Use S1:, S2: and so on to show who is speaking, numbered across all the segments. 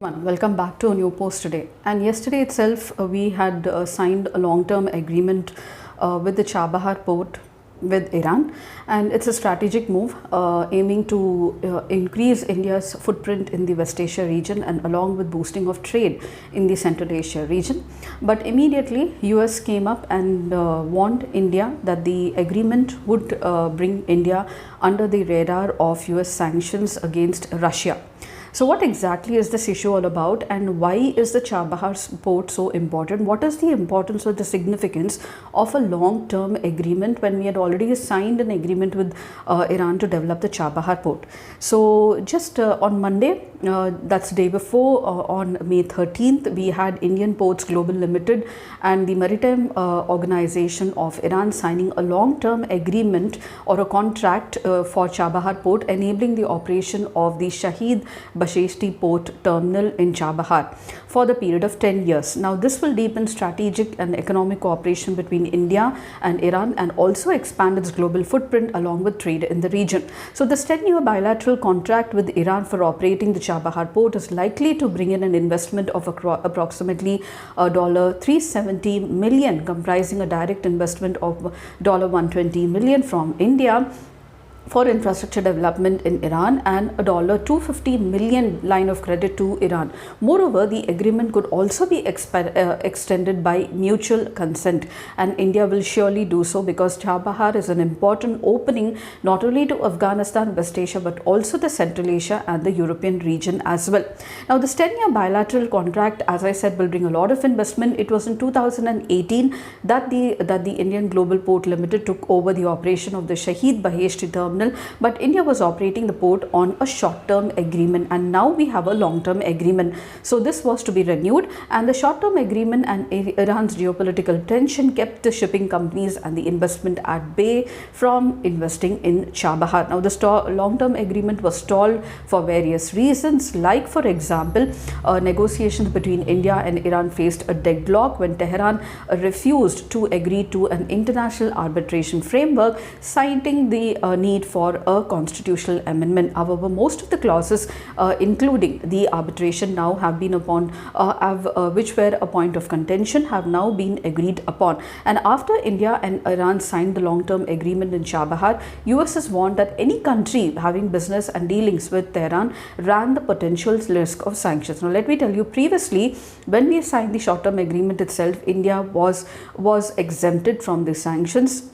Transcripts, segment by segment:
S1: Welcome back to a new post today. And yesterday itself, we had signed a long-term agreement with the Chahbahar port with Iran, and it's a strategic move aiming to increase India's footprint in the West Asia region and along with boosting of trade in the Central Asia region. But immediately, US came up and warned India that the agreement would bring India under the radar of US sanctions against Russia. So what exactly is this issue all about, and why is the Chahbahar port so important? What is the importance or the significance of a long-term agreement when we had already signed an agreement with Iran to develop the Chahbahar port? So just on Monday, that's day before, on May 13th, we had Indian Ports Global Limited and the Maritime Organization of Iran signing a long-term agreement or a contract for Chahbahar port, enabling the operation of the Shahid Basheshti Port Terminal in Chahbahar for the period of 10 years. Now, this will deepen strategic and economic cooperation between India and Iran and also expand its global footprint along with trade in the region. So, this 10-year bilateral contract with Iran for operating the Chahbahar port is likely to bring in an investment of approximately $370 million, comprising a direct investment of $120 million from India for infrastructure development in Iran and a $250 million line of credit to Iran. Moreover, the agreement could also be extended by mutual consent, and India will surely do so because Chahbahar is an important opening not only to Afghanistan, West Asia, but also the Central Asia and the European region as well. Now, this 10-year bilateral contract, as I said, will bring a lot of investment. It was in 2018 that the Indian Global Port Limited took over the operation of the Shahid Basheshti terminal, but India was operating the port on a short-term agreement, and now we have a long-term agreement. So this was to be renewed, and the short-term agreement and Iran's geopolitical tension kept the shipping companies and the investment at bay from investing in Chahbahar. Now, the long-term agreement was stalled for various reasons, like, for example, negotiations between India and Iran faced a deadlock when Tehran refused to agree to an international arbitration framework, citing the need for a constitutional amendment. However, most of the clauses, including the arbitration, now have been which were a point of contention, have now been agreed upon. And after India and Iran signed the long-term agreement in Chahbahar, US has warned that any country having business and dealings with Tehran ran the potential risk of sanctions. Now, let me tell you, previously, when we signed the short-term agreement itself, India was exempted from the sanctions.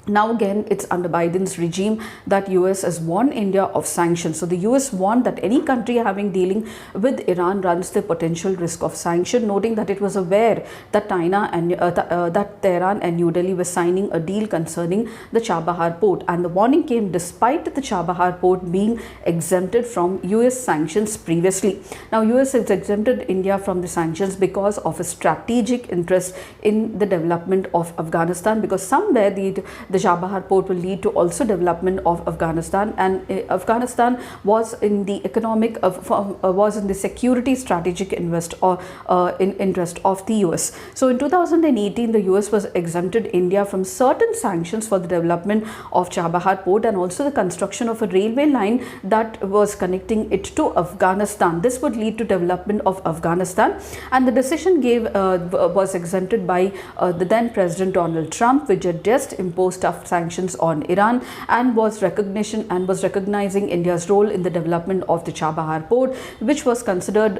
S1: Now again, it's under Biden's regime that US has warned India of sanctions. So the US warned that any country having dealing with Iran runs the potential risk of sanction, noting that it was aware that Tehran and New Delhi were signing a deal concerning the Chahbahar port, and the warning came despite the Chahbahar port being exempted from US sanctions previously. Now, US has exempted India from the sanctions because of a strategic interest in the development of Afghanistan, because somewhere the Chahbahar port will lead to also development of Afghanistan, and Afghanistan was in the economic was in the security strategic interest of the US. So in 2018, the US was exempted India from certain sanctions for the development of Chahbahar port and also the construction of a railway line that was connecting it to Afghanistan. This would lead to development of Afghanistan, and the decision was exempted by the then President Donald Trump, which had just imposed tough sanctions on Iran and was recognizing India's role in the development of the Chahbahar port, which was considered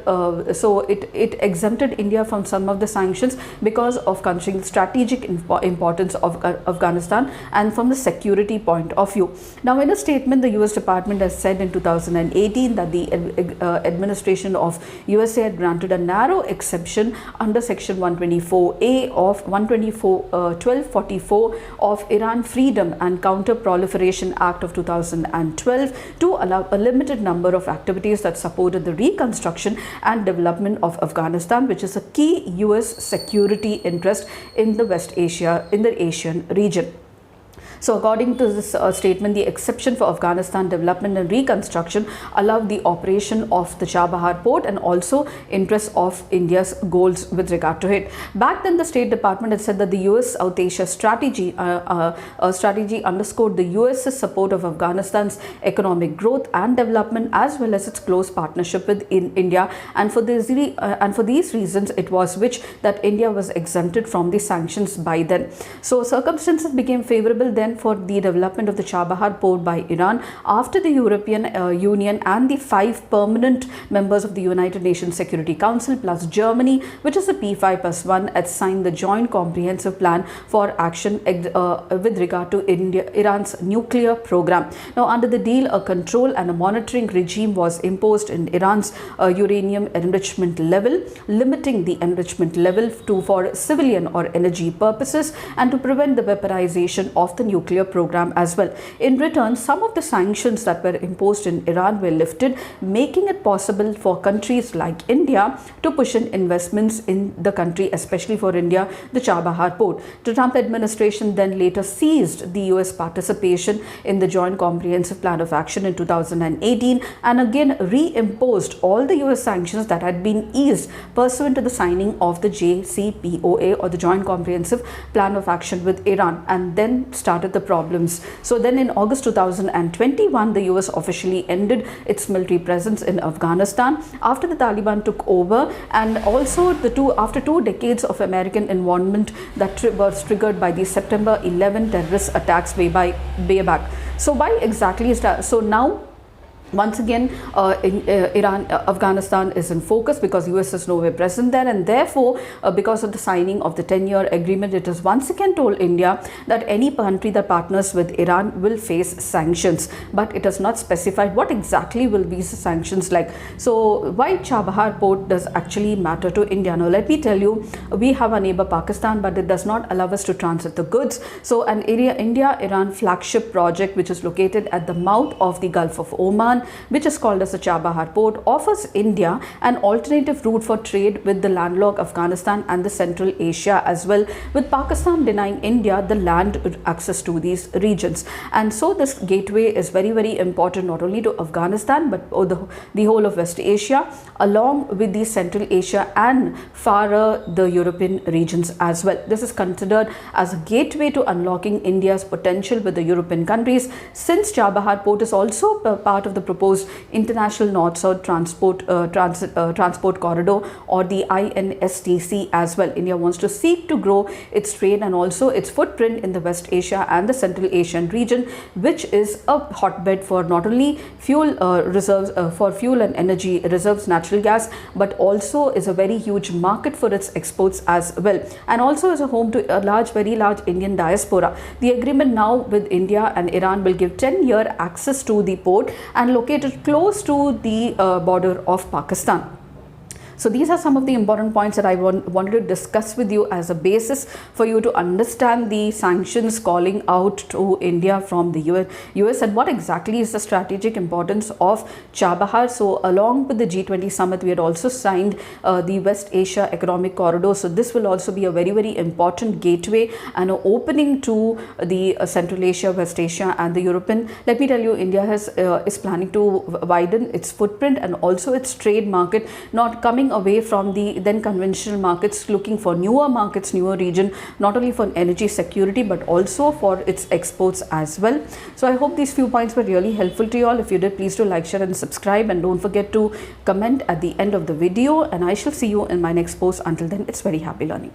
S1: so it exempted India from some of the sanctions because of considering the strategic importance of Afghanistan and from the security point of view. Now, in a statement, the US Department has said in 2018 that the administration of USA had granted a narrow exception under Section 124A of 1244 of Iran Freedom and Counter-Proliferation Act of 2012 to allow a limited number of activities that supported the reconstruction and development of Afghanistan, which is a key US security interest in the West Asia, in the Asian region. So according to this statement, the exception for Afghanistan development and reconstruction allowed the operation of the Chahbahar port and also interests of India's goals with regard to it. Back then, the State Department had said that the US South Asia strategy underscored the US's support of Afghanistan's economic growth and development, as well as its close partnership with India, and for these reasons it was which that India was exempted from the sanctions by then. So circumstances became favorable then for the development of the Chahbahar port by Iran after the European Union and the 5 permanent members of the United Nations Security Council plus Germany, which is the P5+1, had signed the joint comprehensive plan for action with regard to Iran's nuclear program. Now, under the deal, a control and a monitoring regime was imposed in Iran's uranium enrichment level, limiting the enrichment level for civilian or energy purposes and to prevent the weaponization of the nuclear program as well. In return, some of the sanctions that were imposed in Iran were lifted, making it possible for countries like India to push in investments in the country, especially for India, the Chahbahar port. The Trump administration then later seized the US participation in the Joint Comprehensive Plan of Action in 2018 and again reimposed all the US sanctions that had been eased pursuant to the signing of the JCPOA, or the Joint Comprehensive Plan of Action with Iran, and then started the problems. So then in August 2021, the US officially ended its military presence in Afghanistan after the Taliban took over, and also after 2 decades of American involvement that was triggered by the September 11 terrorist attacks way back. So why exactly is that? So now, once again, Afghanistan is in focus because US is nowhere present there, and therefore because of the signing of the 10-year agreement, it is once again told India that any country that partners with Iran will face sanctions, but it has not specified what exactly will be the sanctions like. So why Chahbahar port does actually matter to India? Now let me tell you, we have a neighbor Pakistan, but it does not allow us to transit the goods. So an India-Iran flagship project, which is located at the mouth of the Gulf of Oman, which is called as the Chahbahar port, offers India an alternative route for trade with the landlocked Afghanistan and the Central Asia as well, with Pakistan denying India the land access to these regions. And so this gateway is very, very important not only to Afghanistan but the whole of West Asia, along with the Central Asia and farther the European regions as well. This is considered as a gateway to unlocking India's potential with the European countries, since Chahbahar port is also part of the proposed International North-South Transport Corridor, or the INSTC as well. India wants to seek to grow its trade and also its footprint in the West Asia and the Central Asian region, which is a hotbed for not only fuel reserves, for fuel and energy reserves, natural gas, but also is a very huge market for its exports as well, and also is a home to a very large Indian diaspora. The agreement now with India and Iran will give 10-year access to the port and located close to the border of Pakistan. So these are some of the important points that I wanted to discuss with you as a basis for you to understand the sanctions calling out to India from the US and what exactly is the strategic importance of Chahbahar. So along with the G20 summit, we had also signed the West Asia Economic Corridor. So this will also be a very, very important gateway and an opening to the Central Asia, West Asia and the European. Let me tell you, India is planning to widen its footprint and also its trade market, not coming away from the then conventional markets, looking for newer markets, newer region, not only for energy security but also for its exports as well. So I hope these few points were really helpful to you all. If you did, please do like, share and subscribe, and don't forget to comment at the end of the video, and I shall see you in my next post. Until then, it's very happy learning.